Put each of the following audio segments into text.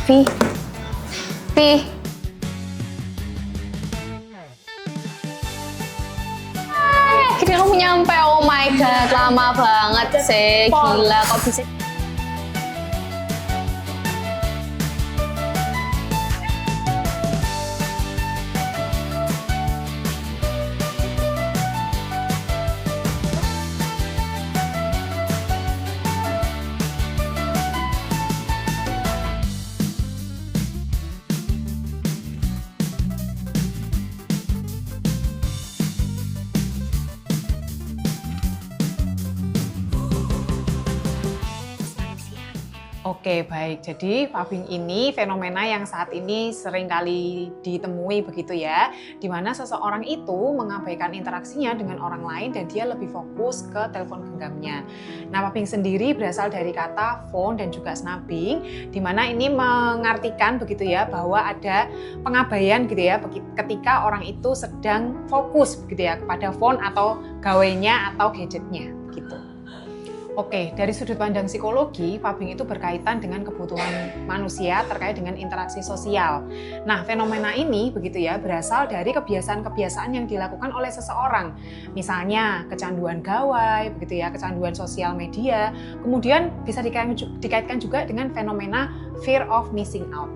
Vi. Vi. Akhirnya kamu nyampe, oh my god, lama banget sih, gila kok bisa. Oke, baik. Jadi pubbing ini fenomena yang saat ini sering kali ditemui begitu ya, di mana seseorang itu mengabaikan interaksinya dengan orang lain dan dia lebih fokus ke telepon genggamnya. Nah, pubbing sendiri berasal dari kata phone dan juga snubbing, di mana ini mengartikan begitu ya bahwa ada pengabaian gitu ya ketika orang itu sedang fokus begitu ya kepada phone atau gawainya atau gadgetnya gitu. Oke, dari sudut pandang psikologi, pubbing itu berkaitan dengan kebutuhan manusia terkait dengan interaksi sosial. Nah, fenomena ini begitu ya berasal dari kebiasaan-kebiasaan yang dilakukan oleh seseorang. Misalnya kecanduan gawai, begitu ya, kecanduan sosial media. Kemudian bisa dikaitkan juga dengan fenomena fear of missing out.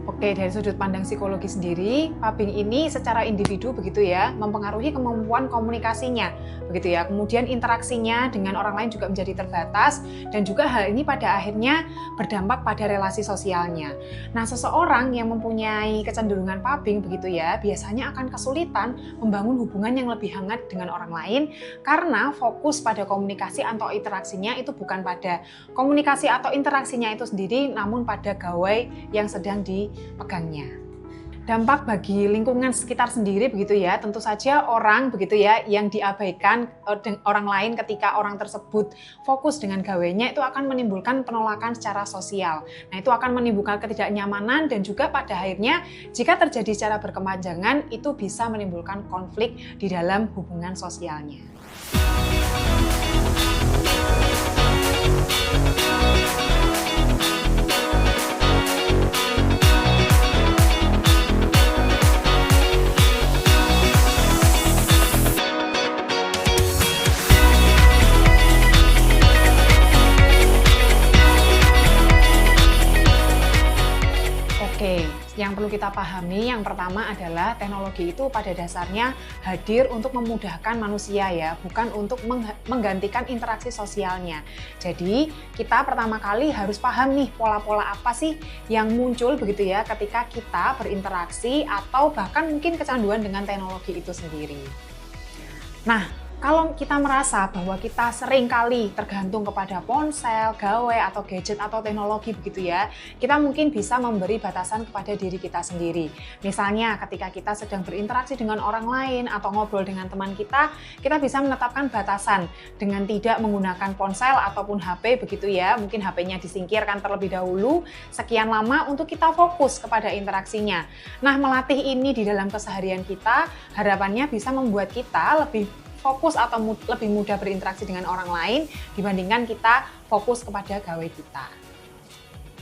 Oke, dari sudut pandang psikologi sendiri, pubbing ini secara individu begitu ya, mempengaruhi kemampuan komunikasinya, begitu ya. Kemudian interaksinya dengan orang lain juga menjadi terbatas dan juga hal ini pada akhirnya berdampak pada relasi sosialnya. Nah, seseorang yang mempunyai kecenderungan pubbing begitu ya, biasanya akan kesulitan membangun hubungan yang lebih hangat dengan orang lain karena fokus pada komunikasi atau interaksinya itu bukan pada komunikasi atau interaksinya itu sendiri, namun pada gawai yang sedang dipegangnya. Dampak bagi lingkungan sekitar sendiri begitu ya, tentu saja orang begitu ya yang diabaikan orang lain ketika orang tersebut fokus dengan gawainya itu akan menimbulkan penolakan secara sosial. Nah, itu akan menimbulkan ketidaknyamanan dan juga pada akhirnya jika terjadi secara berkepanjangan itu bisa menimbulkan konflik di dalam hubungan sosialnya. Oke, yang perlu kita pahami yang pertama adalah teknologi itu pada dasarnya hadir untuk memudahkan manusia ya, bukan untuk menggantikan interaksi sosialnya. Jadi kita pertama kali harus paham nih pola-pola apa sih yang muncul begitu ya ketika kita berinteraksi atau bahkan mungkin kecanduan dengan teknologi itu sendiri. Nah, kalau kita merasa bahwa kita sering kali tergantung kepada ponsel, gawai, atau gadget, atau teknologi begitu ya, kita mungkin bisa memberi batasan kepada diri kita sendiri. Misalnya ketika kita sedang berinteraksi dengan orang lain atau ngobrol dengan teman kita bisa menetapkan batasan dengan tidak menggunakan ponsel ataupun HP begitu ya, mungkin HP-nya disingkirkan terlebih dahulu, sekian lama untuk kita fokus kepada interaksinya. Nah, melatih ini di dalam keseharian kita, harapannya bisa membuat kita lebih fokus atau lebih mudah berinteraksi dengan orang lain dibandingkan kita fokus kepada gawai kita.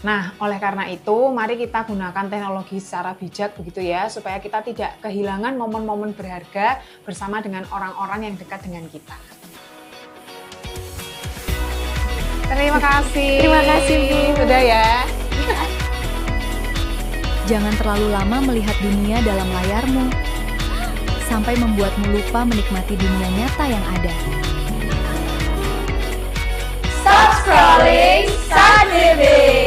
Nah, oleh karena itu, mari kita gunakan teknologi secara bijak begitu ya, supaya kita tidak kehilangan momen-momen berharga bersama dengan orang-orang yang dekat dengan kita. Terima kasih. Terima kasih, Bu. Sudah ya. Jangan terlalu lama melihat dunia dalam layarmu, sampai membuatmu lupa menikmati dunia nyata yang ada. Stop scrolling, start living!